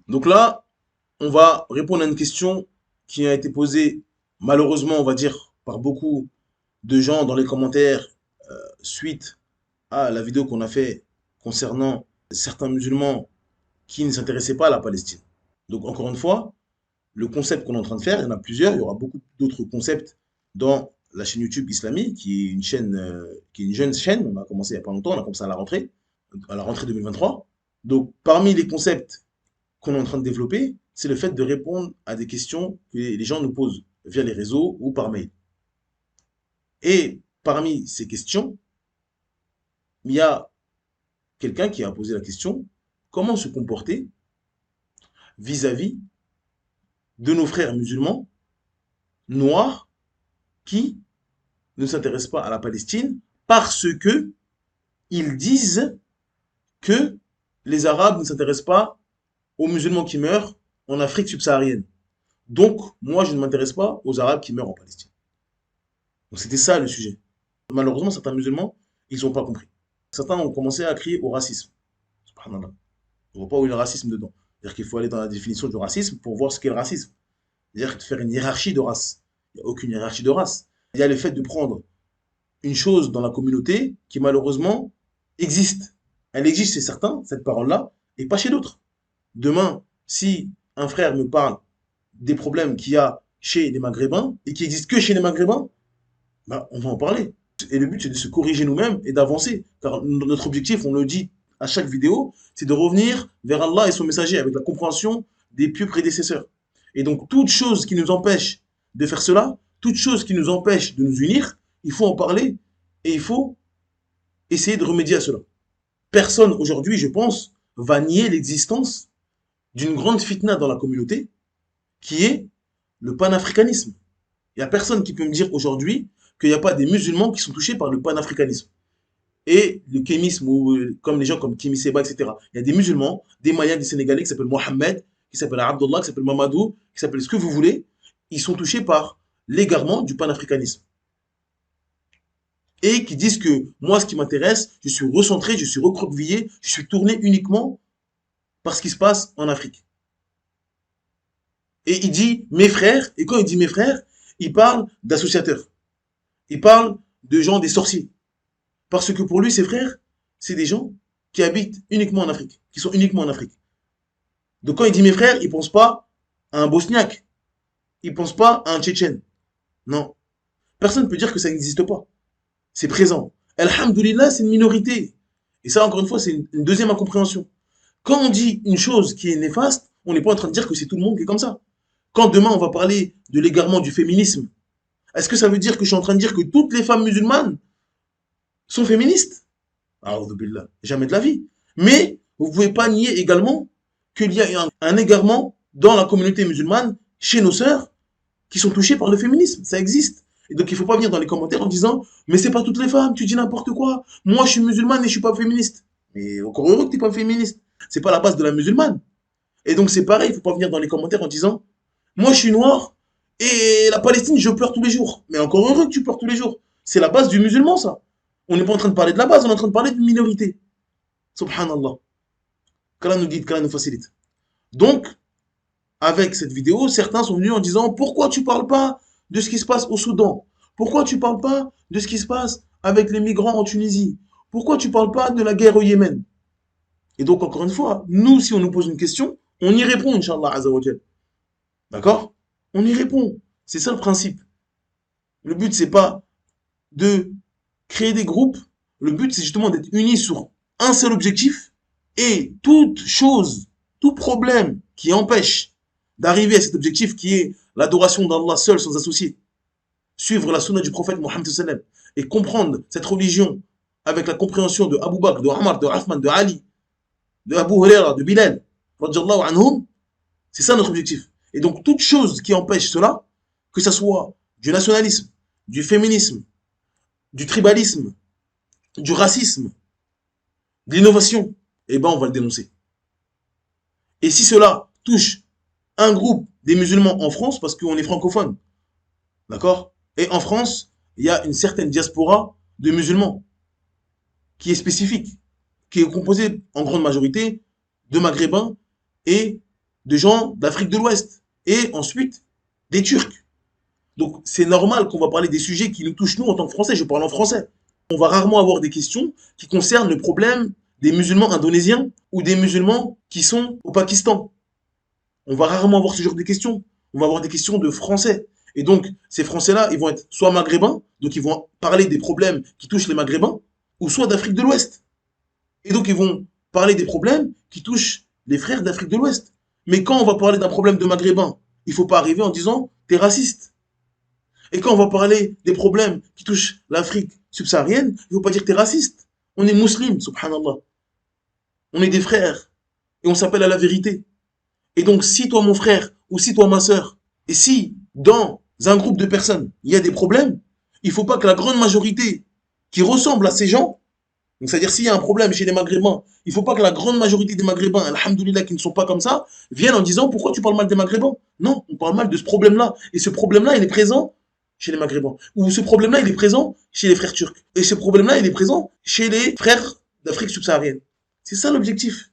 Donc là, on va répondre à une question qui a été posée, malheureusement, on va dire, par beaucoup de gens dans les commentaires suite à la vidéo qu'on a fait concernant certains musulmans qui ne s'intéressaient pas à la Palestine. Donc encore une fois, le concept qu'on est en train de faire, il y en a plusieurs, il y aura beaucoup d'autres concepts dans la chaîne YouTube Islamique, qui est une chaîne, qui est une jeune chaîne, on a commencé il n'y a pas longtemps, on a commencé à la rentrée 2023. Donc parmi les concepts qu'on est en train de développer, c'est le fait de répondre à des questions que les gens nous posent via les réseaux ou par mail. Et parmi ces questions, il y a quelqu'un qui a posé la question, comment se comporter vis-à-vis de nos frères musulmans noirs qui ne s'intéressent pas à la Palestine parce que ils disent que les Arabes ne s'intéressent pas aux musulmans qui meurent en Afrique subsaharienne. Donc, moi, je ne m'intéresse pas aux Arabes qui meurent en Palestine. Donc, c'était ça le sujet. Malheureusement, certains musulmans, ils n'ont pas compris. Certains ont commencé à crier au racisme. Subhanallah. On ne voit pas où est le racisme dedans. C'est-à-dire qu'il faut aller dans la définition du racisme pour voir ce qu'est le racisme. C'est-à-dire faire une hiérarchie de race. Il n'y a aucune hiérarchie de race. Il y a le fait de prendre une chose dans la communauté qui malheureusement existe. Elle existe chez certains, cette parole-là, et pas chez d'autres. Demain, si un frère me parle des problèmes qu'il y a chez les Maghrébins et qui existent que chez les Maghrébins, bah, on va en parler. Et le but, c'est de se corriger nous-mêmes et d'avancer. Car notre objectif, on le dit à chaque vidéo, c'est de revenir vers Allah et son messager avec la compréhension des pieux prédécesseurs. Et donc, toute chose qui nous empêche de faire cela, toute chose qui nous empêche de nous unir, il faut en parler et il faut essayer de remédier à cela. Personne aujourd'hui, je pense, va nier l'existence d'une grande fitna dans la communauté qui est le panafricanisme. Il n'y a personne qui peut me dire aujourd'hui qu'il n'y a pas des musulmans qui sont touchés par le panafricanisme. Et le kémisme, ou comme les gens comme Kémy Seba, etc. Il y a des musulmans, des Maliens, des Sénégalais qui s'appellent Mohamed, qui s'appellent Abdullah, qui s'appellent Mamadou, qui s'appellent ce que vous voulez. Ils sont touchés par l'égarement du panafricanisme. Et qui disent que moi, ce qui m'intéresse, je suis recentré, je suis recroquevillé, je suis tourné uniquement par ce qui se passe en Afrique. Et il dit mes frères, et quand il dit mes frères, il parle d'associateurs. Il parle de gens, des sorciers. Parce que pour lui, ses frères, c'est des gens qui habitent uniquement en Afrique, qui sont uniquement en Afrique. Donc quand il dit mes frères, il ne pense pas à un Bosniaque, il ne pense pas à un Tchétchène. Non. Personne ne peut dire que ça n'existe pas. C'est présent. Alhamdulillah, c'est une minorité. Et ça, encore une fois, c'est une deuxième incompréhension. Quand on dit une chose qui est néfaste, on n'est pas en train de dire que c'est tout le monde qui est comme ça. Quand demain on va parler de l'égarement du féminisme, est-ce que ça veut dire que je suis en train de dire que toutes les femmes musulmanes sont féministes? Billah, jamais de la vie. Mais vous ne pouvez pas nier également qu'il y a un égarement dans la communauté musulmane, chez nos sœurs, qui sont touchées par le féminisme. Ça existe. Et donc il ne faut pas venir dans les commentaires en disant mais c'est pas toutes les femmes, tu dis n'importe quoi. Moi je suis musulmane et je suis pas féministe. Mais encore heureux que tu n'es pas féministe. C'est pas la base de la musulmane. Et donc c'est pareil, il ne faut pas venir dans les commentaires en disant moi je suis noir et la Palestine je pleure tous les jours. Mais encore heureux que tu pleures tous les jours. C'est la base du musulman ça. On n'est pas en train de parler de la base, on est en train de parler d'une minorité. Subhanallah. Qu'Allah nous guide, qu'Allah nous facilite. Donc, avec cette vidéo, certains sont venus en disant pourquoi tu ne parles pas de ce qui se passe au Soudan? Pourquoi tu ne parles pas de ce qui se passe avec les migrants en Tunisie? Pourquoi tu ne parles pas de la guerre au Yémen? Et donc, encore une fois, nous, si on nous pose une question, on y répond, Inch'Allah Azzawajal. D'accord? On y répond. C'est ça le principe. Le but, c'est pas de créer des groupes. Le but, c'est justement d'être unis sur un seul objectif et toute chose, tout problème qui empêche d'arriver à cet objectif qui est l'adoration d'Allah seul sans associé, suivre la sunna du prophète Mohammed sallam et comprendre cette religion avec la compréhension de Abu Bakr, de Omar, de Uthman, de Ali, de Abu Huraira, de Bilal, radiyallahu anhum, c'est ça notre objectif. Et donc toute chose qui empêche cela, que ce soit du nationalisme, du féminisme, du tribalisme, du racisme, de l'innovation, eh ben on va le dénoncer. Et si cela touche un groupe des musulmans en France, parce qu'on est francophone, d'accord? Et en France, il y a une certaine diaspora de musulmans qui est spécifique, qui est composée en grande majorité de maghrébins et de gens d'Afrique de l'Ouest et ensuite des Turcs. Donc c'est normal qu'on va parler des sujets qui nous touchent nous en tant que Français, je parle en français. On va rarement avoir des questions qui concernent le problème des musulmans indonésiens ou des musulmans qui sont au Pakistan. On va rarement avoir ce genre de questions. On va avoir des questions de Français. Et donc, ces Français-là, ils vont être soit maghrébins, donc ils vont parler des problèmes qui touchent les maghrébins, ou soit d'Afrique de l'Ouest. Et donc, ils vont parler des problèmes qui touchent les frères d'Afrique de l'Ouest. Mais quand on va parler d'un problème de maghrébin, il ne faut pas arriver en disant « t'es raciste ». Et quand on va parler des problèmes qui touchent l'Afrique subsaharienne, il ne faut pas dire que t'es raciste. On est musulmans, subhanallah. On est des frères. Et on s'appelle à la vérité. Et donc, si toi, mon frère, ou si toi, ma sœur, et si dans un groupe de personnes, il y a des problèmes, il ne faut pas que la grande majorité qui ressemble à ces gens, donc c'est-à-dire s'il y a un problème chez les Maghrébins, il ne faut pas que la grande majorité des Maghrébins, alhamdoulilah, qui ne sont pas comme ça, viennent en disant pourquoi tu parles mal des Maghrébins. Non, on parle mal de ce problème-là. Et ce problème-là, il est présent chez les Maghrébins. Ou ce problème-là, il est présent chez les frères turcs. Et ce problème-là, il est présent chez les frères d'Afrique subsaharienne. C'est ça l'objectif.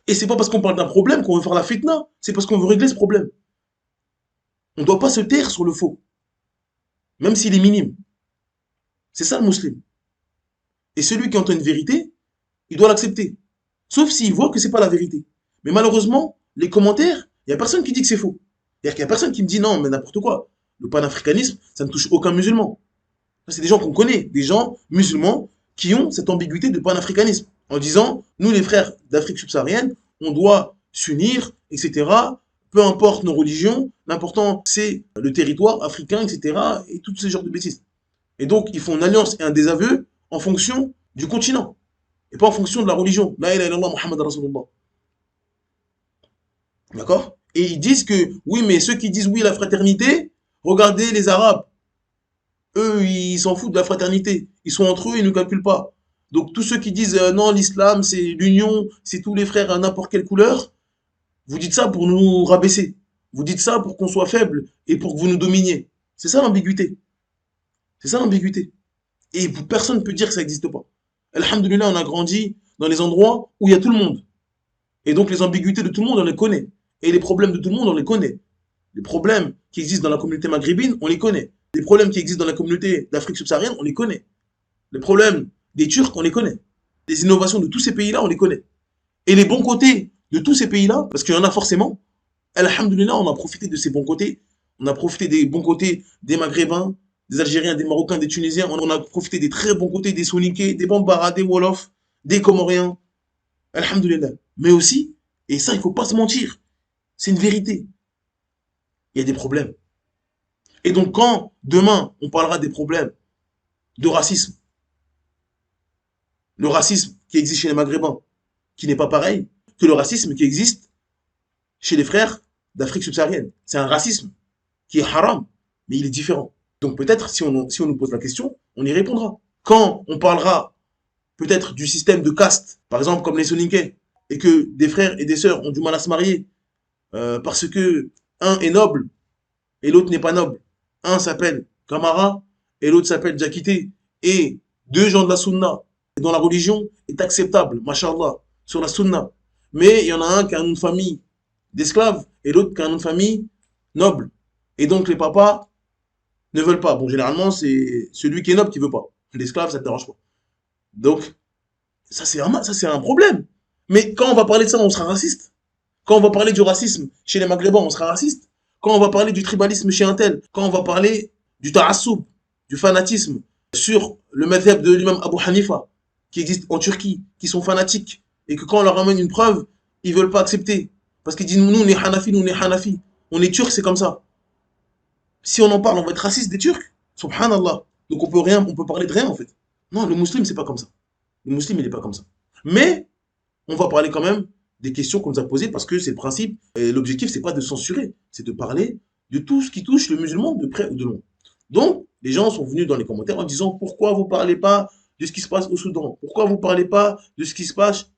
Et c'est pas parce qu'on parle d'un problème qu'on veut faire la fitna, c'est parce qu'on veut régler ce problème. On ne doit pas se taire sur le faux, même s'il est minime. C'est ça le musulman. Et celui qui entend une vérité, il doit l'accepter. Sauf s'il voit que c'est pas la vérité. Mais malheureusement, les commentaires, il n'y a personne qui dit que c'est faux. C'est-à-dire qu'il n'y a personne qui me dit non, mais n'importe quoi. Le panafricanisme, ça ne touche aucun musulman. C'est des gens qu'on connaît, des gens musulmans qui ont cette ambiguïté de panafricanisme. En disant, nous les frères d'Afrique subsaharienne, on doit s'unir, etc. Peu importe nos religions, l'important c'est le territoire africain, etc. Et tous ces genres de bêtises. Et donc, ils font une alliance et un désaveu en fonction du continent. Et pas en fonction de la religion. La ilaha illallah Muhammad Rasulullah. D'accord? Et ils disent que, oui, mais ceux qui disent oui la fraternité, regardez les Arabes. Eux, ils s'en foutent de la fraternité. Ils sont entre eux, ils ne calculent pas. Donc tous ceux qui disent non, l'islam, c'est l'union, c'est tous les frères à n'importe quelle couleur, vous dites ça pour nous rabaisser. Vous dites ça pour qu'on soit faible et pour que vous nous dominiez. C'est ça l'ambiguïté. C'est ça l'ambiguïté. Et personne ne peut dire que ça n'existe pas. Alhamdulillah, on a grandi dans les endroits où il y a tout le monde. Et donc les ambiguïtés de tout le monde, on les connaît. Et les problèmes de tout le monde, on les connaît. Les problèmes qui existent dans la communauté maghrébine, on les connaît. Les problèmes qui existent dans la communauté d'Afrique subsaharienne, on les connaît. Les problèmes des Turcs, on les connaît. Les innovations de tous ces pays-là, on les connaît. Et les bons côtés de tous ces pays-là, parce qu'il y en a forcément, alhamdulillah, on a profité de ces bons côtés. On a profité des bons côtés des Maghrébins, des Algériens, des Marocains, des Tunisiens. On a profité des très bons côtés des Soninké, des Bambara, des Wolofs, des Comoriens. Alhamdulillah. Mais aussi, et ça, il ne faut pas se mentir, c'est une vérité. Il y a des problèmes. Et donc, quand demain, on parlera des problèmes de racisme, le racisme qui existe chez les Maghrébins, qui n'est pas pareil que le racisme qui existe chez les frères d'Afrique subsaharienne. C'est un racisme qui est haram, mais il est différent. Donc peut-être, si on nous pose la question, on y répondra. Quand on parlera peut-être du système de caste, par exemple comme les Soninké, et que des frères et des sœurs ont du mal à se marier, parce que un est noble et l'autre n'est pas noble. Un s'appelle Kamara et l'autre s'appelle Jakité. Et deux gens de la Sunna, dont la religion est acceptable, mashallah, sur la Sunna. Mais il y en a un qui a un nom de famille d'esclave et l'autre qui a un nom de famille noble. Et donc les papas ne veulent pas. Bon, généralement, c'est celui qui est noble qui veut pas. L'esclave, ça ne te dérange pas. Donc, ça c'est un problème. Mais quand on va parler de ça, on sera raciste. Quand on va parler du racisme chez les Maghrébins, on sera raciste. Quand on va parler du tribalisme chez un tel, quand on va parler du ta'assoub, du fanatisme sur le madhab de l'imam Abu Hanifa, qui existe en Turquie, qui sont fanatiques, et que quand on leur ramène une preuve, ils veulent pas accepter. Parce qu'ils disent, nous on est Hanafi, nous on est Hanafi. On est Turcs, c'est comme ça. Si on en parle, on va être raciste des Turcs. Subhanallah. Donc on peut parler de rien en fait. Non, le musulman, c'est pas comme ça. Le musulman, il est pas comme ça. Mais, on va parler quand même des questions qu'on nous a posées parce que c'est le principe. Et l'objectif, c'est pas de censurer, c'est de parler de tout ce qui touche le musulman de près ou de loin. Donc, les gens sont venus dans les commentaires en disant pourquoi vous parlez pas de ce qui se passe au Soudan? Pourquoi vous parlez pas de ce qui se passe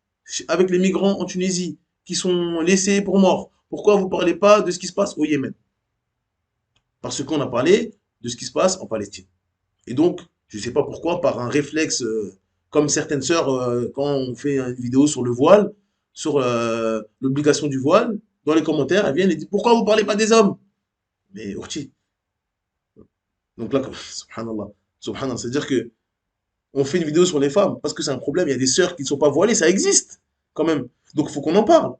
avec les migrants en Tunisie qui sont laissés pour morts? Pourquoi vous parlez pas de ce qui se passe au Yémen? Parce qu'on a parlé de ce qui se passe en Palestine. Et donc, je ne sais pas pourquoi, par un réflexe, comme certaines sœurs, quand on fait une vidéo sur le voile, sur l'obligation du voile, dans les commentaires, elles viennent et disent pourquoi vous parlez pas des hommes? Mais ok. Donc là, subhanallah, subhanallah, c'est-à-dire que on fait une vidéo sur les femmes parce que c'est un problème. Il y a des sœurs qui ne sont pas voilées, ça existe quand même. Donc il faut qu'on en parle.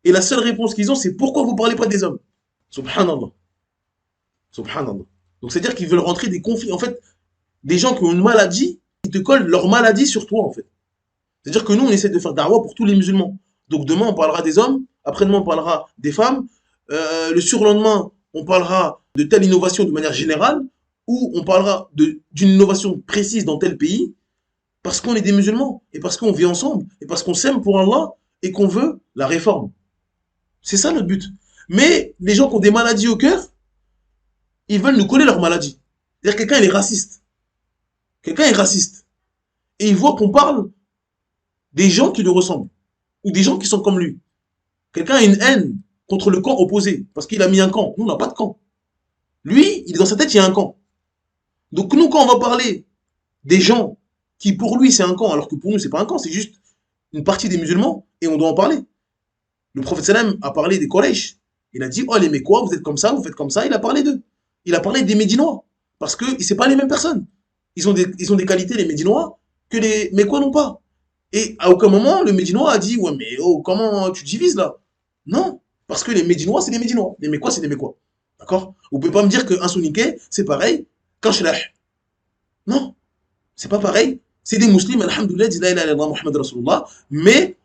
Et la seule réponse qu'ils ont, c'est pourquoi vous parlez pas des hommes? Subhanallah, subhanallah. Donc c'est-à-dire qu'ils veulent rentrer des conflits. En fait, des gens qui ont une maladie, ils te collent leur maladie sur toi en fait. C'est-à-dire que nous, on essaie de faire darwa pour tous les musulmans. Donc demain, on parlera des hommes, après-demain, on parlera des femmes, le surlendemain, on parlera de telle innovation de manière générale, ou on parlera d'une innovation précise dans tel pays, parce qu'on est des musulmans, et parce qu'on vit ensemble, et parce qu'on s'aime pour Allah, et qu'on veut la réforme. C'est ça notre but. Mais les gens qui ont des maladies au cœur, ils veulent nous coller leur maladie. C'est-à-dire que quelqu'un il est raciste. Quelqu'un est raciste. Et il voit qu'on parle des gens qui lui ressemblent, ou des gens qui sont comme lui. Quelqu'un a une haine contre le camp opposé, parce qu'il a mis un camp. Nous, on n'a pas de camp. Lui, il est dans sa tête, il y a un camp. Donc nous, quand on va parler des gens qui, pour lui, c'est un camp, alors que pour nous, c'est pas un camp, c'est juste une partie des musulmans, et on doit en parler. Le prophète sallam a parlé des Quraysh. Il a dit, oh les Mécois, vous êtes comme ça, vous faites comme ça. Il a parlé d'eux. Il a parlé des Médinois. Parce que c'est pas les mêmes personnes. Ils ont des qualités, les Médinois, que les Mécois n'ont pas. Et à aucun moment, le Médinois a dit, ouais, mais oh, comment tu divises là? Non. Parce que les Médinois, c'est des Médinois. Les Mécois, c'est des Mécois. D'accord? Vous pouvez pas me dire qu'un Soninké, c'est pareil qu'un Shlach. Non. C'est pas pareil. C'est des musulmans, alhamdoulilah, disent la ilaha illallah Muhammad Rasulullah. Mais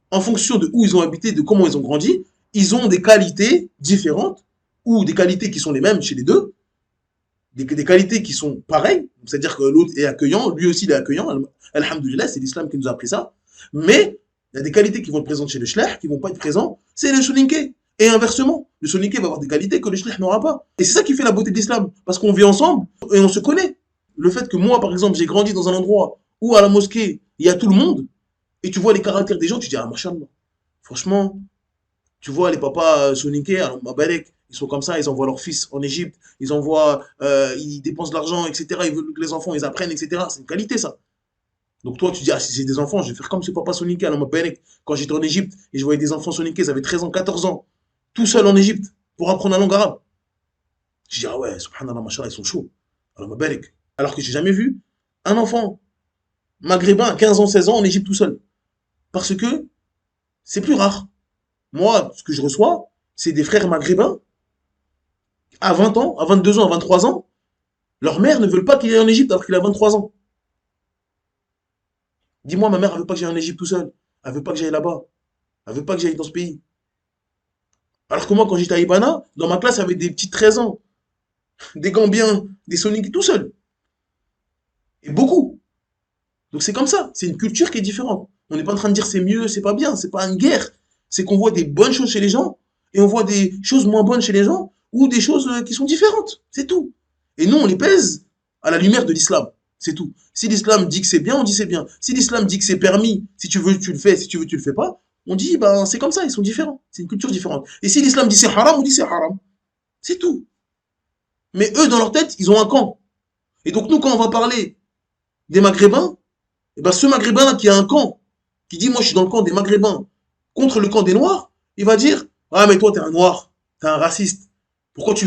en fonction de où ils ont habité, de comment ils ont grandi, ils ont des qualités différentes, ou des qualités qui sont les mêmes chez les deux, des qualités qui sont pareilles, c'est-à-dire que l'autre est accueillant, lui aussi il est accueillant, alhamdoulilah, c'est l'islam qui nous a appris ça, mais il y a des qualités qui vont être présentes chez le shlach, qui vont pas être présentes, c'est le soninké. Et inversement, le soninké va avoir des qualités que le shlach n'aura pas. Et c'est ça qui fait la beauté de l'islam, parce qu'on vit ensemble et on se connaît. Le fait que moi, par exemple, j'ai grandi dans un endroit où à la mosquée, il y a tout le monde, et tu vois les caractères des gens, tu dis, ah, machallah. Franchement, tu vois les papas soninké, alors Mabarek, ils sont comme ça, ils envoient leurs fils en Égypte, ils dépensent de l'argent, etc. Ils veulent que les enfants, ils apprennent, etc. C'est une qualité, ça. Donc toi, tu dis, ah, si j'ai des enfants, je vais faire comme ce papa soninké, alors Mabarek. Quand j'étais en Égypte, et je voyais des enfants soninké, ils avaient 13 ans, 14 ans, tout seuls en Égypte, pour apprendre la langue arabe. Je dis, ah ouais, subhanallah, machallah, ils sont chauds. Alors Mabarek. Alors que j'ai jamais vu un enfant maghrébin à 15 ans, 16 ans en Égypte tout seul. Parce que c'est plus rare. Moi, ce que je reçois, c'est des frères maghrébins à 20 ans, à 22 ans, à 23 ans. Leur mère ne veut pas qu'il aille en Égypte alors qu'il a 23 ans. Dis-moi, ma mère, elle veut pas que j'aille en Égypte tout seul. Elle veut pas que j'aille là-bas. Elle veut pas que j'aille dans ce pays. Alors que moi, quand j'étais à Ibana, dans ma classe, il y avait des petits 13 ans, des Gambiens, des Soniques, tout seuls. Et beaucoup. Donc c'est comme ça. C'est une culture qui est différente. On n'est pas en train de dire c'est mieux, c'est pas bien, c'est pas une guerre. C'est qu'on voit des bonnes choses chez les gens et on voit des choses moins bonnes chez les gens ou des choses qui sont différentes. C'est tout. Et nous, on les pèse à la lumière de l'islam. C'est tout. Si l'islam dit que c'est bien, on dit c'est bien. Si l'islam dit que c'est permis, si tu veux, tu le fais, si tu veux, tu le fais pas, on dit, ben, c'est comme ça, ils sont différents. C'est une culture différente. Et si l'islam dit c'est haram, on dit c'est haram. C'est tout. Mais eux, dans leur tête, ils ont un camp. Et donc, nous, quand on va parler des Maghrébins, et ben, ce Maghrébin-là qui a un camp, qui dit, moi, je suis dans le camp des Maghrébins contre le camp des Noirs, il va dire, ah, mais toi, t'es un Noir, t'es un raciste. Pourquoi tu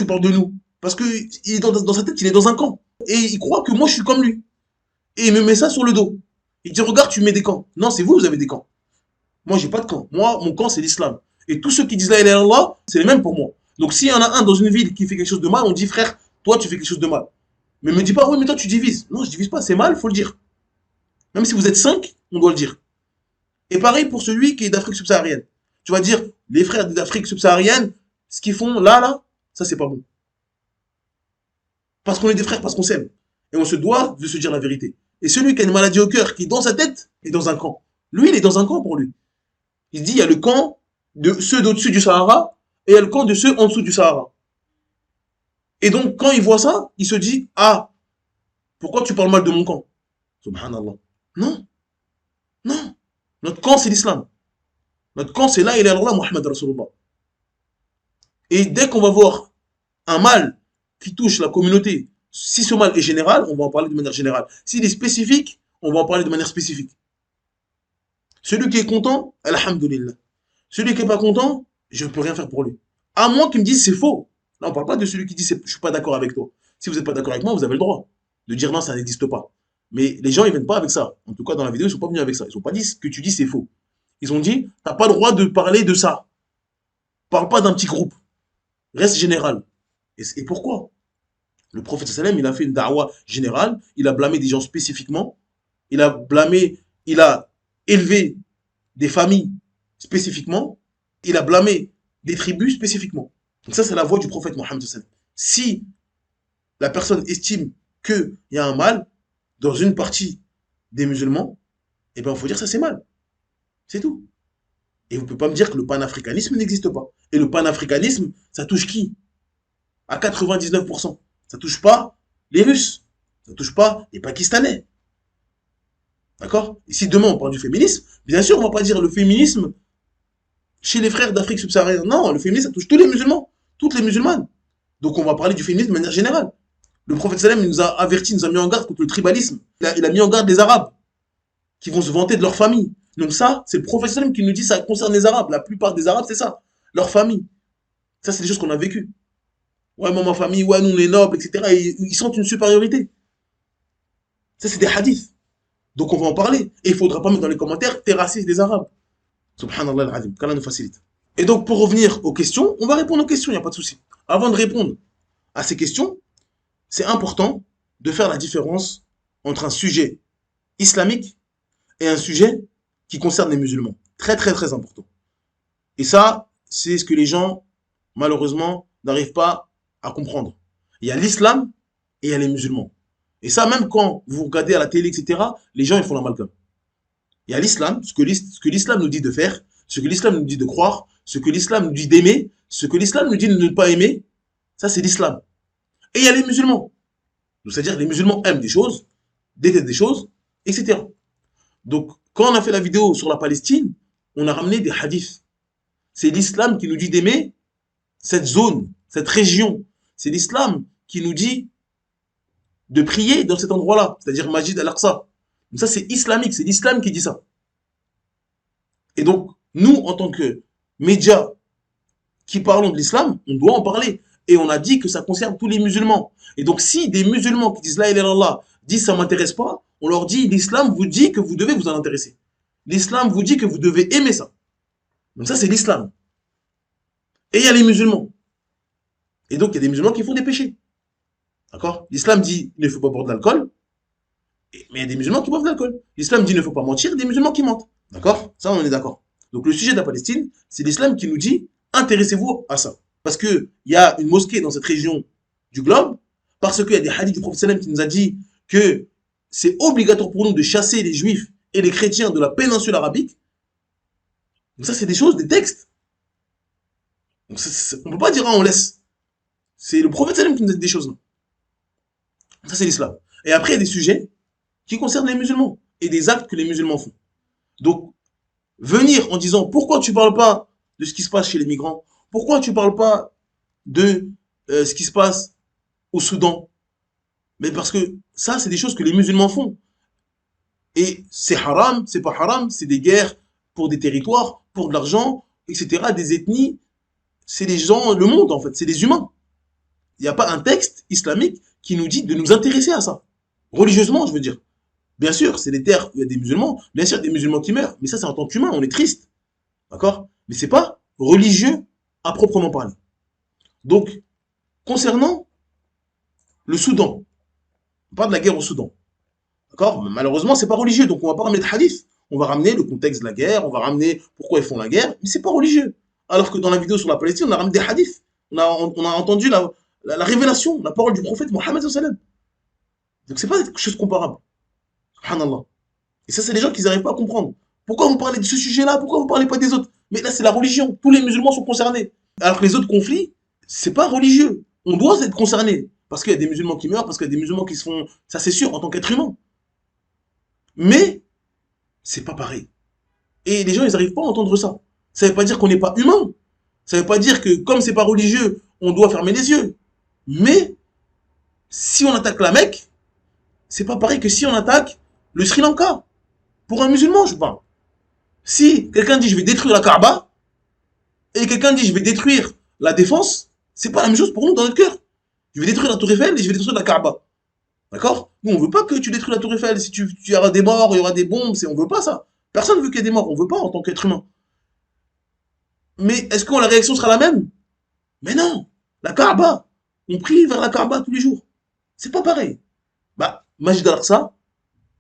parles de nous? Parce que il est dans sa tête, il est dans un camp. Et il croit que moi, je suis comme lui. Et il me met ça sur le dos. Il dit, regarde, tu mets des camps. Non, c'est vous, vous avez des camps. Moi, j'ai pas de camp. Moi, mon camp, c'est l'islam. Et tous ceux qui disent la ilaha illallah, c'est les mêmes pour moi. Donc, s'il y en a un dans une ville qui fait quelque chose de mal, on dit, frère, toi, tu fais quelque chose de mal. Mais me dis pas, oui, mais toi, tu divises. Non, je divise pas, c'est mal, faut le dire. Même si vous êtes 5, on doit le dire. Et pareil pour celui qui est d'Afrique subsaharienne. Tu vas dire, les frères d'Afrique subsaharienne, ce qu'ils font là, ça, c'est pas bon. Parce qu'on est des frères, parce qu'on s'aime. Et on se doit de se dire la vérité. Et celui qui a une maladie au cœur, qui est dans sa tête, est dans un camp. Lui, il est dans un camp pour lui. Il se dit, il y a le camp de ceux d'au-dessus du Sahara, et il y a le camp de ceux en dessous du Sahara. Et donc, quand il voit ça, il se dit, ah, pourquoi tu parles mal de mon camp? Subhanallah. Non, non. Notre camp, c'est l'islam. Notre camp, c'est là, il est Allah, Muhammad Rasulullah. Et dès qu'on va voir un mal qui touche la communauté, si ce mal est général, on va en parler de manière générale. S'il est spécifique, on va en parler de manière spécifique. Celui qui est content, alhamdoulilah. Celui qui n'est pas content, je ne peux rien faire pour lui. À moins qu'il me dise c'est faux. Là, on ne parle pas de celui qui dit je ne suis pas d'accord avec toi. Si vous n'êtes pas d'accord avec moi, vous avez le droit de dire non, ça n'existe pas. Mais les gens, ils ne viennent pas avec ça. En tout cas, dans la vidéo, ils ne sont pas venus avec ça. Ils n'ont pas dit ce que tu dis, c'est faux. Ils ont dit, tu n'as pas le droit de parler de ça. Parle pas d'un petit groupe. Reste général. Et pourquoi? Le prophète sallam, il a fait une da'wa générale. Il a blâmé des gens spécifiquement. Il a blâmé, il a élevé des familles spécifiquement. Il a blâmé des tribus spécifiquement. Donc ça, c'est la voix du prophète Mohammed sallam. Si la personne estime qu'il y a un mal dans une partie des musulmans, eh bien, il faut dire ça, c'est mal. C'est tout. Et vous ne pouvez pas me dire que le panafricanisme n'existe pas. Et le panafricanisme, ça touche qui? À 99%. Ça touche pas les Russes. Ça touche pas les Pakistanais. D'accord? Et si demain on parle du féminisme, bien sûr, on ne va pas dire le féminisme chez les frères d'Afrique subsaharienne. Non, le féminisme, ça touche tous les musulmans, toutes les musulmanes. Donc on va parler du féminisme de manière générale. Le prophète sallam nous a avertis, nous a mis en garde contre le tribalisme. Il a mis en garde les Arabes qui vont se vanter de leur famille. Donc ça, c'est le prophète sallam qui nous dit ça concerne les Arabes. La plupart des Arabes, c'est ça, leur famille. Ça, c'est des choses qu'on a vécues. Ouais, moi, ma famille, ouais, nous, on est nobles, etc. Et ils sentent une supériorité. Ça, c'est des hadiths. Donc on va en parler. Et il ne faudra pas mettre dans les commentaires, t'es raciste des Arabes. Subhanallah al-Azim, qu'Allah nous facilite. Et donc pour revenir aux questions, on va répondre aux questions, il n'y a pas de souci. Avant de répondre à ces questions, c'est important de faire la différence entre un sujet islamique et un sujet qui concerne les musulmans. Très très très important. Et ça, c'est ce que les gens, malheureusement, n'arrivent pas à comprendre. Il y a l'islam et il y a les musulmans. Et ça, même quand vous regardez à la télé, etc., les gens, ils font l'amalgame. Il y a l'islam, ce que l'islam nous dit de faire, ce que l'islam nous dit de croire, ce que l'islam nous dit d'aimer, ce que l'islam nous dit de ne pas aimer, ça c'est l'islam. Et il y a les musulmans. C'est-à-dire les musulmans aiment des choses, détestent des choses, etc. Donc, quand on a fait la vidéo sur la Palestine, on a ramené des hadiths. C'est l'islam qui nous dit d'aimer cette zone, cette région. C'est l'islam qui nous dit de prier dans cet endroit-là, c'est-à-dire Majid al-Aqsa. Donc ça, c'est islamique, c'est l'islam qui dit ça. Et donc, nous, en tant que médias qui parlons de l'islam, on doit en parler. Et on a dit que ça concerne tous les musulmans. Et donc, si des musulmans qui disent la ilaha illallah disent ça m'intéresse pas, on leur dit l'islam vous dit que vous devez vous en intéresser. L'islam vous dit que vous devez aimer ça. Donc ça, c'est l'islam. Et il y a les musulmans. Et donc, il y a des musulmans qui font des péchés. D'accord? L'islam dit il ne faut pas boire de l'alcool. Mais il y a des musulmans qui boivent de l'alcool. L'islam dit il ne faut pas mentir, il y a des musulmans qui mentent. D'accord? Ça, on est d'accord. Donc le sujet de la Palestine, c'est l'islam qui nous dit intéressez-vous à ça. Parce qu'il y a une mosquée dans cette région du globe, parce qu'il y a des hadiths du prophète sallam qui nous a dit que c'est obligatoire pour nous de chasser les juifs et les chrétiens de la péninsule arabique. Donc ça, c'est des choses, des textes. Donc on ne peut pas dire on laisse. C'est le prophète sallam qui nous a dit des choses là. Ça, c'est l'islam. Et après, il y a des sujets qui concernent les musulmans et des actes que les musulmans font. Donc, venir en disant pourquoi tu ne parles pas de ce qui se passe chez les migrants, pourquoi tu ne parles pas de ce qui se passe au Soudan, mais parce que ça, c'est des choses que les musulmans font. Et c'est haram, c'est pas haram, c'est des guerres pour des territoires, pour de l'argent, etc., des ethnies. C'est les gens, le monde en fait, c'est les humains. Il n'y a pas un texte islamique qui nous dit de nous intéresser à ça. Religieusement, je veux dire. Bien sûr, c'est des terres où il y a des musulmans, bien sûr, des musulmans qui meurent, mais ça, c'est en tant qu'humain, on est triste. D'accord? Mais c'est pas religieux à proprement parler. Donc, concernant le Soudan, on parle de la guerre au Soudan. D'accord? Malheureusement, c'est pas religieux, donc on va pas ramener de hadith. On va ramener le contexte de la guerre, on va ramener pourquoi ils font la guerre, mais c'est pas religieux. Alors que dans la vidéo sur la Palestine, on a ramené des hadiths. On a entendu la révélation, la parole du prophète Mohammed sallallahu alayhi wa sallam. Donc c'est pas quelque chose de comparable. Subhanallah. Et ça, c'est les gens qui n'arrivent pas à comprendre. Pourquoi vous parlez de ce sujet-là? Pourquoi vous ne parlez pas des autres? Mais là, c'est la religion. Tous les musulmans sont concernés. Alors que les autres conflits, c'est pas religieux. On doit être concerné. Parce qu'il y a des musulmans qui meurent, parce qu'il y a des musulmans qui se font... Ça, c'est sûr, en tant qu'être humain. Mais, c'est pas pareil. Et les gens, ils n'arrivent pas à entendre ça. Ça ne veut pas dire qu'on n'est pas humain. Ça ne veut pas dire que, comme c'est pas religieux, on doit fermer les yeux. Mais, si on attaque la Mecque, c'est pas pareil que si on attaque le Sri Lanka. Pour un musulman, je parle. Si quelqu'un dit je vais détruire la Kaaba, et quelqu'un dit je vais détruire la défense, c'est pas la même chose pour nous dans notre cœur. Je vais détruire la Tour Eiffel et je vais détruire la Kaaba. D'accord? Nous, on veut pas que tu détruis la Tour Eiffel. Si tu y aura des morts, il y aura des bombes, on veut pas ça. Personne veut qu'il y ait des morts, on veut pas en tant qu'être humain. Mais est-ce que la réaction sera la même? Mais non. La Kaaba, on prie vers la Kaaba tous les jours. C'est pas pareil. Bah, Masjid al-Aqsa,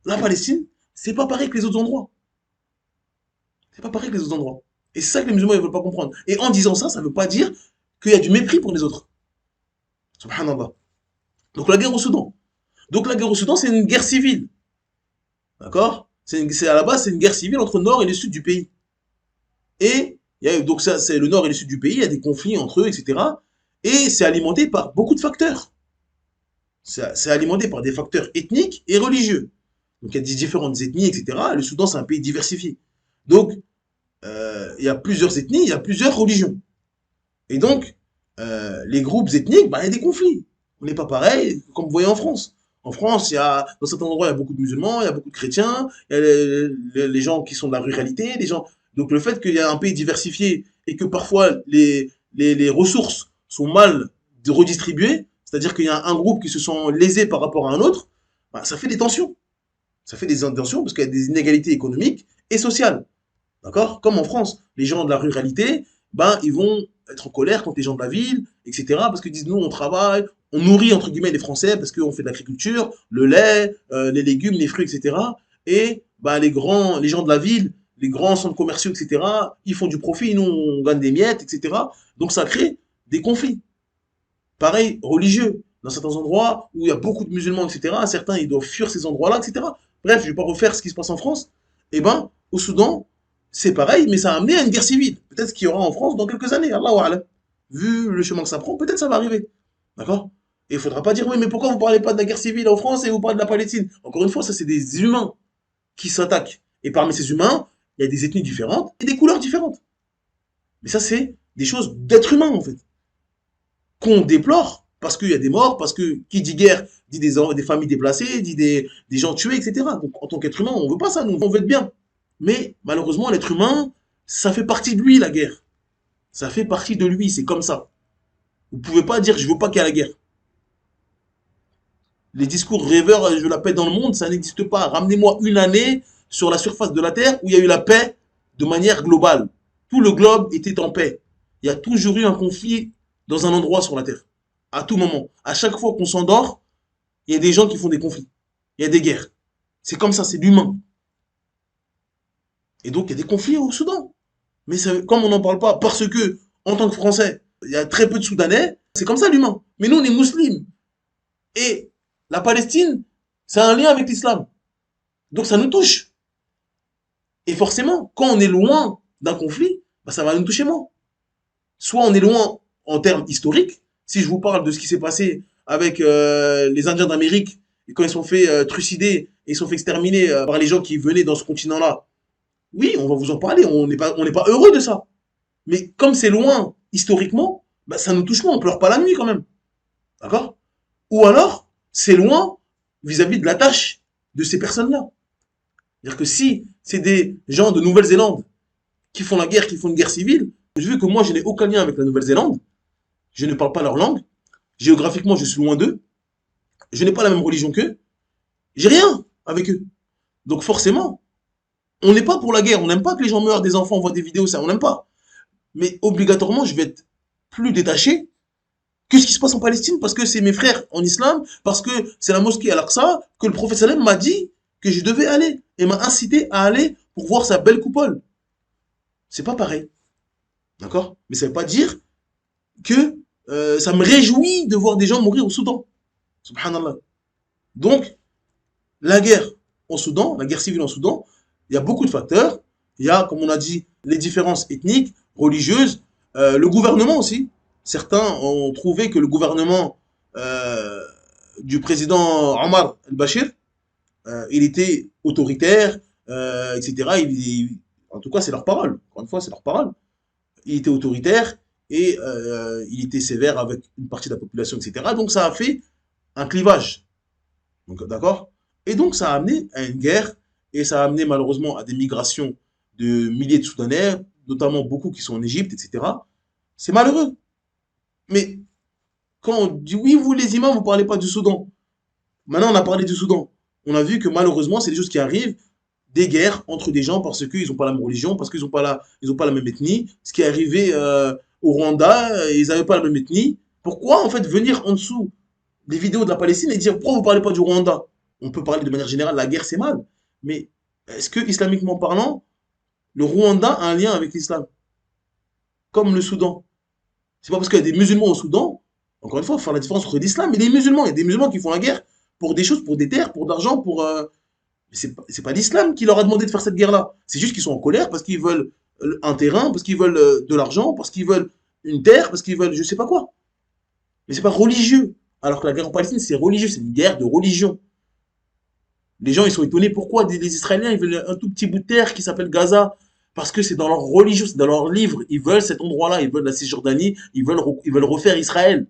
la Palestine, c'est pas pareil que les autres endroits. C'est pas pareil que les autres endroits. Et c'est ça que les musulmans ne veulent pas comprendre. Et en disant ça, ça veut pas dire qu'il y a du mépris pour les autres. Subhanallah. Donc la guerre au Soudan. Donc la guerre au Soudan, c'est une guerre civile. D'accord? À la base, c'est une guerre civile entre le nord et le sud du pays. Et donc ça, c'est le nord et le sud du pays, il y a des conflits entre eux, etc. Et c'est alimenté par beaucoup de facteurs. C'est alimenté par des facteurs ethniques et religieux. Donc il y a des différentes ethnies, etc. Le Soudan, c'est un pays diversifié. Donc, il y a plusieurs ethnies, il y a plusieurs religions. Et donc, les groupes ethniques, bah, il y a des conflits. On n'est pas pareil, comme vous voyez en France. En France, dans certains endroits, il y a beaucoup de musulmans, il y a beaucoup de chrétiens, il y a les gens qui sont de la ruralité, les gens. Donc le fait qu'il y a un pays diversifié et que parfois les ressources sont mal redistribuées, c'est-à-dire qu'il y a un groupe qui se sent lésé par rapport à un autre, bah, ça fait des tensions. Ça fait des tensions parce qu'il y a des inégalités économiques et sociales. D'accord? Comme en France, les gens de la ruralité, ben, ils vont être en colère contre les gens de la ville, etc. Parce qu'ils disent, nous, on travaille, on nourrit, entre guillemets, les Français parce qu'on fait de l'agriculture, le lait, les légumes, les fruits, etc. Et ben, les gens de la ville, les grands centres commerciaux, etc., ils font du profit, nous, on gagne des miettes, etc. Donc, ça crée des conflits. Pareil, religieux. Dans certains endroits où il y a beaucoup de musulmans, etc., certains, ils doivent fuir ces endroits-là, etc. Bref, je ne vais pas refaire ce qui se passe en France. Eh ben, au Soudan, c'est pareil, mais ça a amené à une guerre civile. Peut-être qu'il y aura en France dans quelques années, Allahu A'lam. Vu le chemin que ça prend, peut-être ça va arriver. D'accord? Et il ne faudra pas dire, oui, mais pourquoi vous ne parlez pas de la guerre civile en France et vous parlez de la Palestine? Encore une fois, ça, c'est des humains qui s'attaquent. Et parmi ces humains, il y a des ethnies différentes et des couleurs différentes. Mais ça, c'est des choses d'être humain, en fait. Qu'on déplore, parce qu'il y a des morts, parce que qui dit guerre dit des familles déplacées, dit des gens tués, etc. Donc, en tant qu'être humain, on ne veut pas ça, nous, on veut être bien. Mais malheureusement, l'être humain, ça fait partie de lui, la guerre. Ça fait partie de lui, c'est comme ça. Vous ne pouvez pas dire je veux pas qu'il y ait la guerre. Les discours rêveurs, je la paix dans le monde, ça n'existe pas. Ramenez-moi une année sur la surface de la Terre où il y a eu la paix de manière globale. Tout le globe était en paix. Il y a toujours eu un conflit dans un endroit sur la Terre. À tout moment. À chaque fois qu'on s'endort, il y a des gens qui font des conflits. Il y a des guerres. C'est comme ça, c'est l'humain. Et donc, il y a des conflits au Soudan. Mais comme on n'en parle pas, parce que, en tant que Français, il y a très peu de Soudanais, c'est comme ça l'humain. Mais nous, on est musulmans. Et la Palestine, c'est un lien avec l'islam. Donc ça nous touche. Et forcément, quand on est loin d'un conflit, bah, ça va nous toucher moins. Soit on est loin en termes historiques. Si je vous parle de ce qui s'est passé avec les Indiens d'Amérique, et quand ils sont fait trucider et ils sont fait exterminer par les gens qui venaient dans ce continent-là, oui, on va vous en parler, on n'est pas heureux de ça. Mais comme c'est loin historiquement, bah, ça nous touche moins, on pleure pas la nuit quand même. D'accord? Ou alors, c'est loin vis-à-vis de la tâche de ces personnes-là. C'est-à-dire que si c'est des gens de Nouvelle-Zélande qui font la guerre, qui font une guerre civile, vu que moi je n'ai aucun lien avec la Nouvelle-Zélande, je ne parle pas leur langue, géographiquement je suis loin d'eux, je n'ai pas la même religion qu'eux, j'ai rien avec eux. Donc forcément, on n'est pas pour la guerre, on n'aime pas que les gens meurent, des enfants voient des vidéos, ça, on n'aime pas. Mais obligatoirement, je vais être plus détaché que ce qui se passe en Palestine parce que c'est mes frères en islam, parce que c'est la mosquée Al-Aqsa, que le prophète sallam m'a dit que je devais aller et m'a incité à aller pour voir sa belle coupole. C'est pas pareil. D'accord? Mais ça veut pas dire que ça me réjouit de voir des gens mourir au Soudan. Subhanallah. Donc, la guerre en Soudan, la guerre civile en Soudan, il y a beaucoup de facteurs. Il y a, comme on a dit, les différences ethniques, religieuses, le gouvernement aussi. Certains ont trouvé que le gouvernement du président Omar el-Bashir, il était autoritaire, etc. En tout cas, c'est leur parole. Encore une fois, c'est leur parole. Il était autoritaire et il était sévère avec une partie de la population, etc. Donc, ça a fait un clivage. Donc, d'accord? Et donc, ça a amené à une guerre et ça a amené malheureusement à des migrations de milliers de Soudanais, notamment beaucoup qui sont en Égypte, etc. C'est malheureux. Mais quand on dit oui, vous les imams, vous ne parlez pas du Soudan. Maintenant, on a parlé du Soudan. On a vu que malheureusement, c'est des choses qui arrivent, des guerres entre des gens parce qu'ils n'ont pas la même religion, parce qu'ils n'ont pas, ils ont pas la même ethnie. Ce qui est arrivé au Rwanda, ils n'avaient pas la même ethnie. Pourquoi, en fait, venir en dessous des vidéos de la Palestine et dire pourquoi vous ne parlez pas du Rwanda? On peut parler de manière générale, la guerre, c'est mal. Mais est-ce que, islamiquement parlant, le Rwanda a un lien avec l'islam? Comme le Soudan. C'est pas parce qu'il y a des musulmans au Soudan, encore une fois, il faut faire la différence entre l'islam et les musulmans. Il y a des musulmans qui font la guerre pour des choses, pour des terres, pour de l'argent, pour. C'est pas l'islam qui leur a demandé de faire cette guerre-là. C'est juste qu'ils sont en colère parce qu'ils veulent un terrain, parce qu'ils veulent de l'argent, parce qu'ils veulent une terre, parce qu'ils veulent je sais pas quoi. Mais c'est pas religieux. Alors que la guerre en Palestine, c'est religieux, c'est une guerre de religion. Les gens, ils sont étonnés pourquoi les Israéliens, ils veulent un tout petit bout de terre qui s'appelle Gaza. Parce que c'est dans leur religion, c'est dans leur livre. Ils veulent cet endroit-là, ils veulent la Cisjordanie, ils veulent refaire Israël.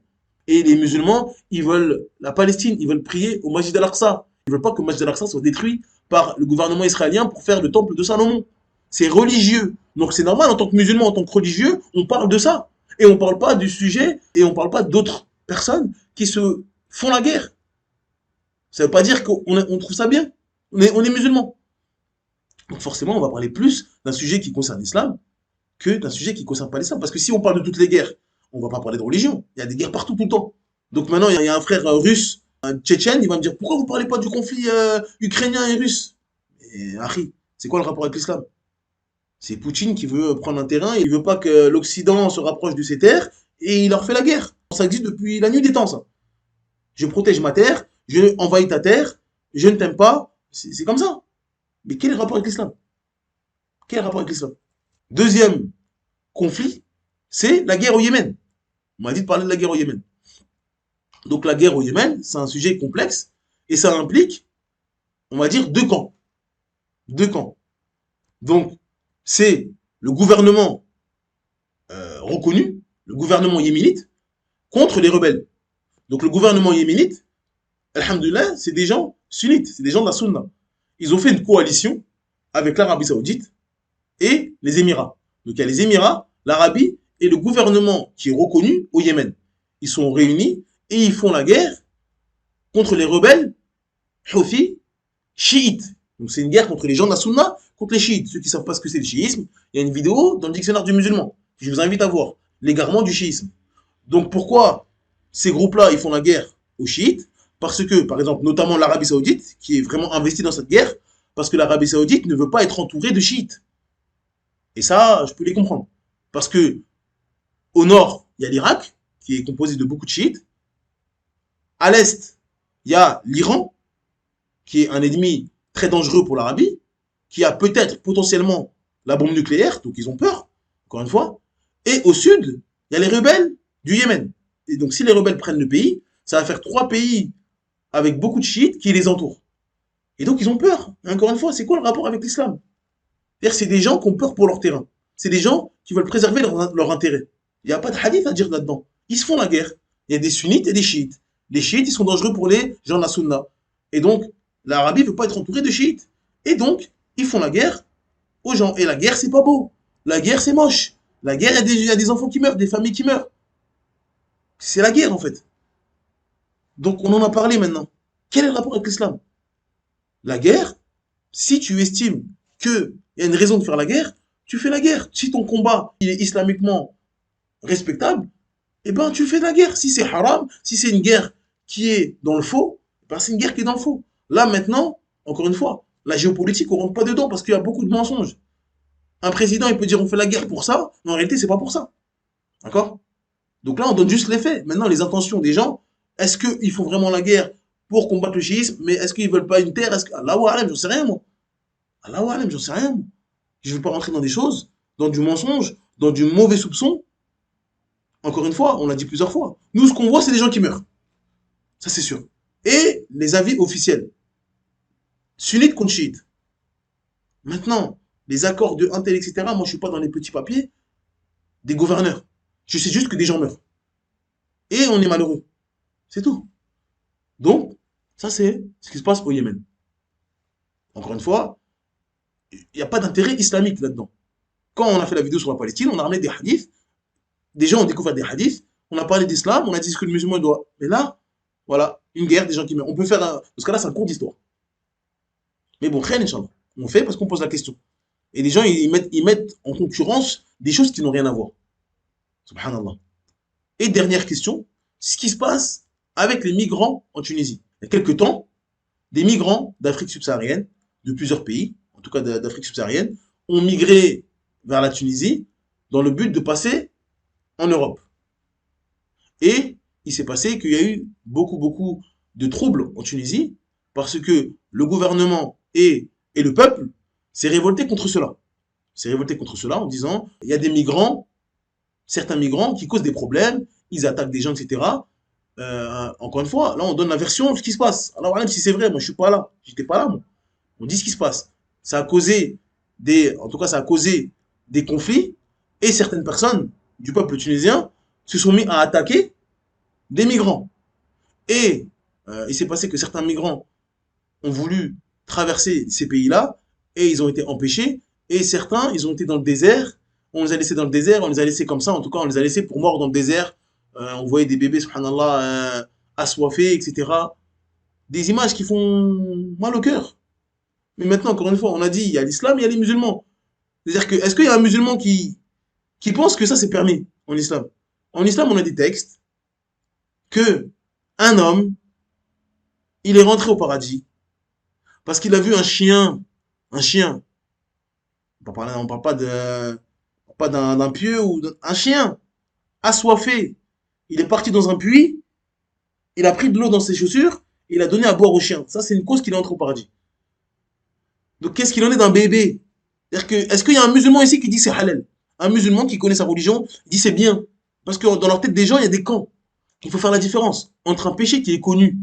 Et les musulmans, ils veulent la Palestine, ils veulent prier au Masjid al-Aqsa. Ils veulent pas que le Masjid al-Aqsa soit détruit par le gouvernement israélien pour faire le temple de Salomon. C'est religieux. Donc c'est normal, en tant que musulman, en tant que religieux, on parle de ça. Et on parle pas du sujet, et on parle pas d'autres personnes qui se font la guerre. Ça veut pas dire qu'on trouve ça bien. On est musulmans. Donc forcément, on va parler plus d'un sujet qui concerne l'islam que d'un sujet qui ne concerne pas l'islam. Parce que si on parle de toutes les guerres, on ne va pas parler de religion. Il y a des guerres partout, tout le temps. Donc maintenant, il y a un frère russe, un tchétchène, il va me dire pourquoi vous ne parlez pas du conflit ukrainien et russe? Et Harry, c'est quoi le rapport avec l'islam? C'est Poutine qui veut prendre un terrain, il veut pas que l'Occident se rapproche de ses terres et il leur fait la guerre. Ça existe depuis la nuit des temps, ça. Je protège ma terre, je envahis ta terre, je ne t'aime pas, c'est comme ça. Mais quel est le rapport avec l'islam? Quel est le rapport avec l'islam? Deuxième conflit, c'est la guerre au Yémen. On m'a dit de parler de la guerre au Yémen. Donc la guerre au Yémen, c'est un sujet complexe et ça implique, on va dire, deux camps. Deux camps. Donc c'est le gouvernement reconnu, le gouvernement yéménite, contre les rebelles. Donc le gouvernement yéménite, alhamdoulilah, c'est des gens sunnites, c'est des gens de la Sunna. Ils ont fait une coalition avec l'Arabie Saoudite et les Émirats. Donc il y a les Émirats, l'Arabie et le gouvernement qui est reconnu au Yémen. Ils sont réunis et ils font la guerre contre les rebelles Houthis chiites. Donc c'est une guerre contre les gens de la Sunna, contre les chiites. Ceux qui ne savent pas ce que c'est le chiisme, il y a une vidéo dans le dictionnaire du musulman que je vous invite à voir. L'égarement du chiisme. Donc pourquoi ces groupes-là, ils font la guerre aux chiites? Parce que, par exemple, notamment l'Arabie Saoudite, qui est vraiment investie dans cette guerre, parce que l'Arabie Saoudite ne veut pas être entourée de chiites. Et ça, je peux les comprendre. Parce que au nord, il y a l'Irak, qui est composé de beaucoup de chiites. À l'est, il y a l'Iran, qui est un ennemi très dangereux pour l'Arabie, qui a peut-être potentiellement la bombe nucléaire, donc ils ont peur, encore une fois. Et au sud, il y a les rebelles du Yémen. Et donc si les rebelles prennent le pays, ça va faire trois pays avec beaucoup de chiites qui les entourent. Et donc ils ont peur. Et encore une fois, c'est quoi le rapport avec l'islam? C'est-à-dire c'est des gens qui ont peur pour leur terrain. C'est des gens qui veulent préserver leur intérêt. Il n'y a pas de hadith à dire là-dedans. Ils se font la guerre. Il y a des sunnites et des chiites. Les chiites, ils sont dangereux pour les gens de la sunna. Et donc, l'Arabie ne veut pas être entourée de chiites. Et donc, ils font la guerre aux gens. Et la guerre, c'est pas beau. La guerre, c'est moche. La guerre, il y a des enfants qui meurent, des familles qui meurent. C'est la guerre, en fait. Donc, on en a parlé maintenant. Quel est le rapport avec l'islam? La guerre, si tu estimes qu'il y a une raison de faire la guerre, tu fais la guerre. Si ton combat il est islamiquement respectable, eh ben tu fais de la guerre. Si c'est haram, si c'est une guerre qui est dans le faux, eh ben c'est une guerre qui est dans le faux. Là maintenant, encore une fois, la géopolitique, on rentre pas dedans parce qu'il y a beaucoup de mensonges. Un président, il peut dire on fait la guerre pour ça, mais en réalité, c'est pas pour ça. D'accord? Donc là, on donne juste les faits. Maintenant, les intentions des gens, est-ce qu'ils font vraiment la guerre pour combattre le chiisme, mais est-ce qu'ils veulent pas une terre? Est-ce que... Allahu Alam, j'en sais rien, moi. Allahu Alam, j'en sais rien, moi. Je ne veux pas rentrer dans des choses, dans du mensonge, dans du mauvais soupçon. Encore une fois, on l'a dit plusieurs fois. Nous, ce qu'on voit, c'est des gens qui meurent. Ça, c'est sûr. Et les avis officiels. Sunnites contre chiites. Maintenant, les accords de un tel, etc., moi, je ne suis pas dans les petits papiers des gouverneurs. Je sais juste que des gens meurent. Et on est malheureux. C'est tout. Donc, ça, c'est ce qui se passe au Yémen. Encore une fois, Il n'y a pas d'intérêt islamique là-dedans. Quand on a fait la vidéo sur la Palestine, on a ramené des hadiths, des gens ont découvert des hadiths, on a parlé d'islam, on a dit ce que le musulman doit. Mais là, voilà, une guerre, des gens qui meurent. On peut faire un. Parce que là, c'est un cours d'histoire. Mais bon, rien, Inch'Allah. On fait parce qu'on pose la question. Et les gens, ils mettent en concurrence des choses qui n'ont rien à voir. Subhanallah. Et dernière question, ce qui se passe avec les migrants en Tunisie. Il y a quelques temps, des migrants d'Afrique subsaharienne, de plusieurs pays, en tout cas d'Afrique subsaharienne, ont migré vers la Tunisie dans le but de passer en Europe. Et il s'est passé qu'il y a eu beaucoup de troubles en Tunisie parce que le gouvernement et le peuple s'est révolté contre cela. S'est révolté contre cela en disant il y a des migrants, certains migrants qui causent des problèmes, ils attaquent des gens, etc. Encore une fois, là on donne la version de ce qui se passe. Alors même si c'est vrai, moi je suis pas là, j'étais pas là moi. On dit ce qui se passe. Ça a causé en tout cas ça a causé des conflits et certaines personnes du peuple tunisien se sont mis à attaquer des migrants. Et il s'est passé que certains migrants ont voulu traverser ces pays-là et ils ont été empêchés. Et certains, ils ont été dans le désert. On les a laissés dans le désert, on les a laissés comme ça. En tout cas, on les a laissés pour morts dans le désert. On voyait des bébés, subhanallah, assoiffés, etc. Des images qui font mal au cœur. Mais maintenant, encore une fois, on a dit, il y a l'islam, il y a les musulmans. C'est-à-dire que, est-ce qu'il y a un musulman qui pense que ça c'est permis en islam? En islam, on a des textes que un homme, il est rentré au paradis parce qu'il a vu un chien. On parle pas d'un pieu ou un chien assoiffé. Il est parti dans un puits, il a pris de l'eau dans ses chaussures, et il a donné à boire au chien. Ça, c'est une cause qu'il est entré au paradis. Donc, qu'est-ce qu'il en est d'un bébé? Est-ce qu'il y a un musulman ici qui dit c'est halal? Un musulman qui connaît sa religion dit c'est bien. Parce que dans leur tête des gens, il y a des camps. Il faut faire la différence entre un péché qui est connu,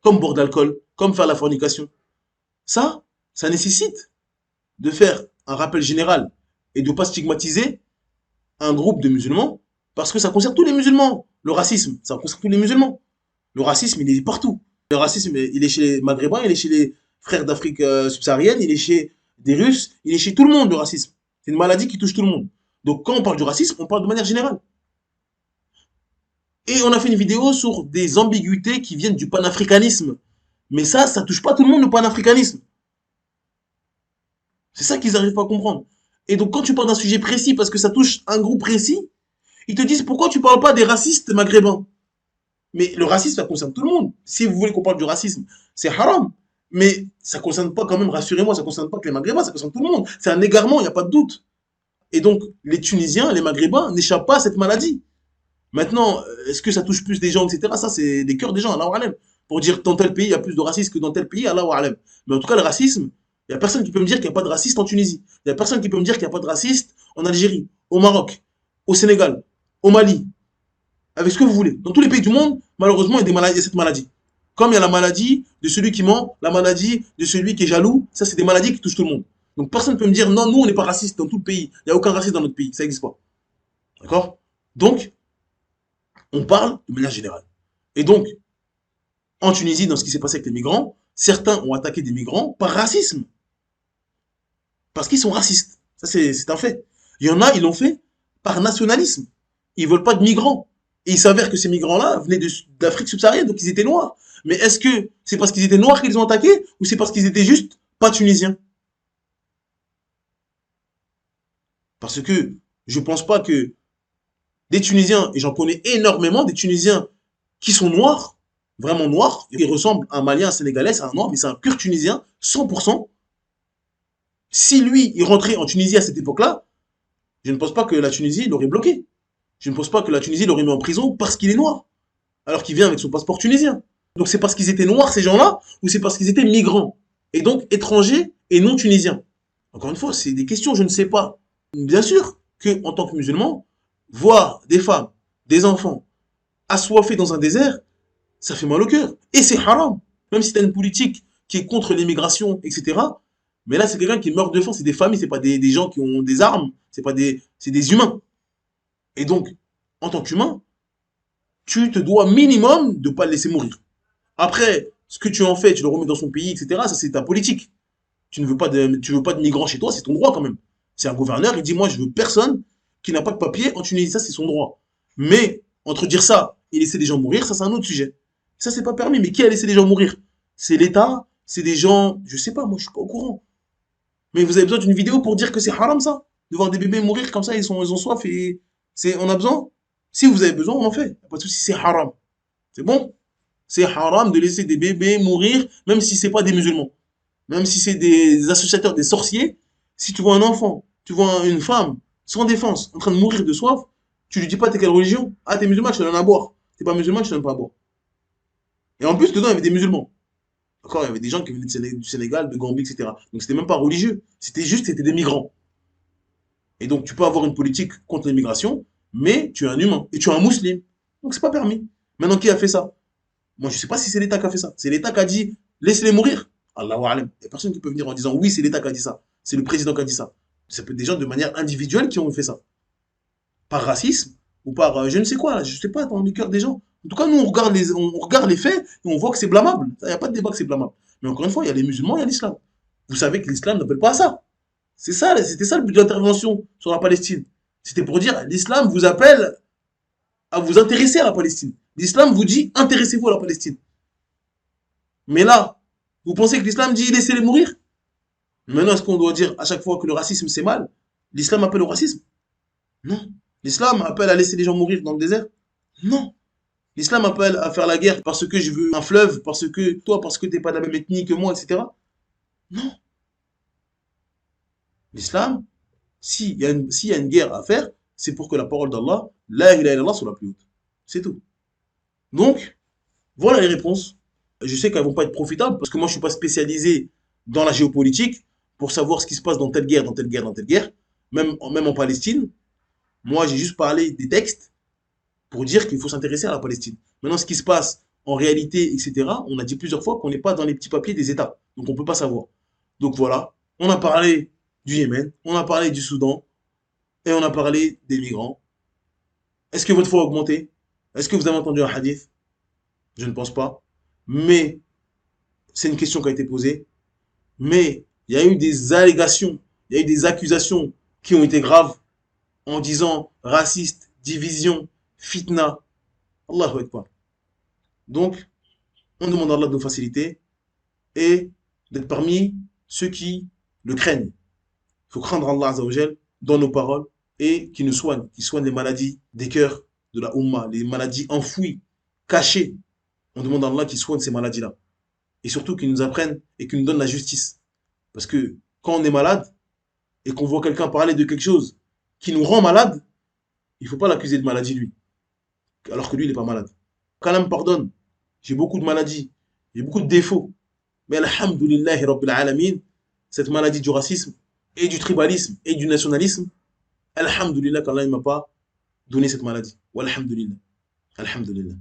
comme boire de l'alcool, comme faire la fornication. Ça nécessite de faire un rappel général et de ne pas stigmatiser un groupe de musulmans parce que ça concerne tous les musulmans. Le racisme, ça concerne tous les musulmans. Le racisme, il est partout. Le racisme, il est chez les Maghrébins, il est chez les frères d'Afrique subsaharienne, il est chez des Russes, il est chez tout le monde, le racisme. C'est une maladie qui touche tout le monde. Donc quand on parle du racisme, on parle de manière générale. Et on a fait une vidéo sur des ambiguïtés qui viennent du panafricanisme. Mais ça touche pas tout le monde, le panafricanisme. C'est ça qu'ils n'arrivent pas à comprendre. Et donc quand tu parles d'un sujet précis parce que ça touche un groupe précis, ils te disent pourquoi tu parles pas des racistes maghrébins? Mais le racisme, ça concerne tout le monde. Si vous voulez qu'on parle du racisme, c'est haram. Mais ça concerne pas quand même, rassurez-moi, ça concerne pas que les Maghrébins, ça concerne tout le monde. C'est un égarement, il n'y a pas de doute. Et donc, les Tunisiens, les Maghrébins n'échappent pas à cette maladie. Maintenant, est-ce que ça touche plus des gens, etc. Ça, c'est des cœurs des gens, Allahu Alem. Pour dire dans tel pays, il y a plus de racisme que dans tel pays, Allahu Alem. Mais en tout cas, le racisme, il n'y a personne qui peut me dire qu'il n'y a pas de raciste en Tunisie. Il n'y a personne qui peut me dire qu'il n'y a pas de raciste en Algérie, au Maroc, au Sénégal, au Mali, avec ce que vous voulez. Dans tous les pays du monde, malheureusement, il y a cette maladie. Comme il y a la maladie de celui qui ment, la maladie de celui qui est jaloux, ça, c'est des maladies qui touchent tout le monde. Donc personne ne peut me dire non, nous, on n'est pas raciste dans tout le pays. Il n'y a aucun racisme dans notre pays. Ça n'existe pas. D'accord? Donc, on parle de manière générale. Et donc, en Tunisie, dans ce qui s'est passé avec les migrants, certains ont attaqué des migrants par racisme. Parce qu'ils sont racistes. Ça, c'est un fait. Il y en a, ils l'ont fait par nationalisme. Ils ne veulent pas de migrants. Et il s'avère que ces migrants-là venaient d'Afrique subsaharienne, donc ils étaient noirs. Mais est-ce que c'est parce qu'ils étaient noirs qu'ils ont attaqué ou c'est parce qu'ils étaient juste pas tunisiens? Parce que je ne pense pas que des Tunisiens, et j'en connais énormément, des Tunisiens qui sont noirs, vraiment noirs, ils ressemblent à un Malien, un Sénégalais, à un noir, mais c'est un pur Tunisien, 100%. Si lui, il rentrait en Tunisie à cette époque-là, je ne pense pas que la Tunisie l'aurait bloqué. Je ne pense pas que la Tunisie l'aurait mis en prison parce qu'il est noir, alors qu'il vient avec son passeport tunisien. Donc c'est parce qu'ils étaient noirs, ces gens-là, ou c'est parce qu'ils étaient migrants, et donc étrangers et non tunisiens? Encore une fois, c'est des questions, je ne sais pas. Bien sûr qu'en tant que musulman, voir des femmes, des enfants, assoiffés dans un désert, ça fait mal au cœur. Et c'est haram. Même si tu as une politique qui est contre l'immigration, etc. Mais là, c'est quelqu'un qui meurt de faim, c'est des familles, c'est pas des gens qui ont des armes, c'est des humains. Et donc, en tant qu'humain, tu te dois minimum de ne pas le laisser mourir. Après, ce que tu en fais, tu le remets dans son pays, etc. Ça, c'est ta politique. tu veux pas de migrants chez toi, c'est ton droit quand même. C'est un gouverneur, il dit moi je veux personne qui n'a pas de papier en Tunisie, ça c'est son droit. Mais entre dire ça et laisser les gens mourir, ça c'est un autre sujet. Ça c'est pas permis, mais qui a laissé les gens mourir? C'est l'État, c'est des gens, je sais pas, moi je suis pas au courant. Mais vous avez besoin d'une vidéo pour dire que c'est haram ça? De voir des bébés mourir comme ça, ils ont soif et on a besoin? Si vous avez besoin, on en fait. Pas de souci, c'est haram. C'est bon? C'est haram de laisser des bébés mourir, même si c'est pas des musulmans. Même si c'est des associateurs, des sorciers. Si tu vois un enfant, tu vois une femme, sans défense, en train de mourir de soif, tu lui dis pas t'es quelle religion? Ah, t'es musulman, je te donne à boire. T'es pas musulman, je te donne pas à boire. Et en plus, dedans, il y avait des musulmans. D'accord? Il y avait des gens qui venaient du Sénégal, de Gambie, etc. Donc c'était même pas religieux. C'était des migrants. Et donc tu peux avoir une politique contre l'immigration, mais tu es un humain. Et tu es un musulman. Donc c'est pas permis. Maintenant, qui a fait ça? Moi, je sais pas si c'est l'État qui a fait ça. C'est l'État qui a dit, laissez-les mourir. Allahu alam. Il n'y a personne qui peut venir en disant, oui, c'est l'État qui a dit ça. C'est le président qui a dit ça. Ça peut être des gens de manière individuelle qui ont fait ça. Par racisme ou par je ne sais quoi, je ne sais pas, dans le cœur des gens. En tout cas, nous, on regarde les faits et on voit que c'est blâmable. Il n'y a pas de débat que c'est blâmable. Mais encore une fois, il y a les musulmans, il y a l'islam. Vous savez que l'islam n'appelle pas à ça. C'était ça le but de l'intervention sur la Palestine. C'était pour dire, l'islam vous appelle à vous intéresser à la Palestine. L'islam vous dit, intéressez-vous à la Palestine. Mais là, vous pensez que l'islam dit, laissez-les mourir? Maintenant, est-ce qu'on doit dire à chaque fois que le racisme c'est mal? L'islam appelle au racisme? Non. L'islam appelle à laisser les gens mourir dans le désert? Non. L'islam appelle à faire la guerre parce que je veux un fleuve, parce que toi, parce que t'es pas de la même ethnie que moi, etc. Non. L'islam, s'il y a une guerre à faire, c'est pour que la parole d'Allah, la ilaha illallah, soit la plus haute. C'est tout. Donc, voilà les réponses. Je sais qu'elles vont pas être profitables parce que moi, je suis pas spécialisé dans la géopolitique pour savoir ce qui se passe dans telle guerre, dans telle guerre, dans telle guerre, même en Palestine. Moi, j'ai juste parlé des textes pour dire qu'il faut s'intéresser à la Palestine. Maintenant, ce qui se passe en réalité, etc., on a dit plusieurs fois qu'on n'est pas dans les petits papiers des États. Donc, on ne peut pas savoir. Donc, voilà. On a parlé du Yémen, on a parlé du Soudan, et on a parlé des migrants. Est-ce que votre foi a augmenté? Est-ce que vous avez entendu un hadith? Je ne pense pas. Mais c'est une question qui a été posée. Mais il y a eu des allégations, il y a eu des accusations qui ont été graves en disant raciste, division, fitna. Allahu Akbar. Donc, on demande à Allah de nous faciliter et d'être parmi ceux qui le craignent. Il faut craindre Allah Azzawajal dans nos paroles et qui nous soigne, qui soigne les maladies des cœurs de la Ummah, les maladies enfouies, cachées. On demande à Allah qu'il soigne ces maladies-là. Et surtout qu'il nous apprenne et qu'il nous donne la justice. Parce que quand on est malade et qu'on voit quelqu'un parler de quelque chose qui nous rend malade, il ne faut pas l'accuser de maladie lui, alors que lui il n'est pas malade. Qu'Allah me pardonne, j'ai beaucoup de maladies, j'ai beaucoup de défauts. Mais alhamdoulillahi rabbil alamin, cette maladie du racisme et du tribalisme et du nationalisme, alhamdoulilah qu'Allah ne m'a pas donné cette maladie. Walhamdulillah. Alhamdulillah.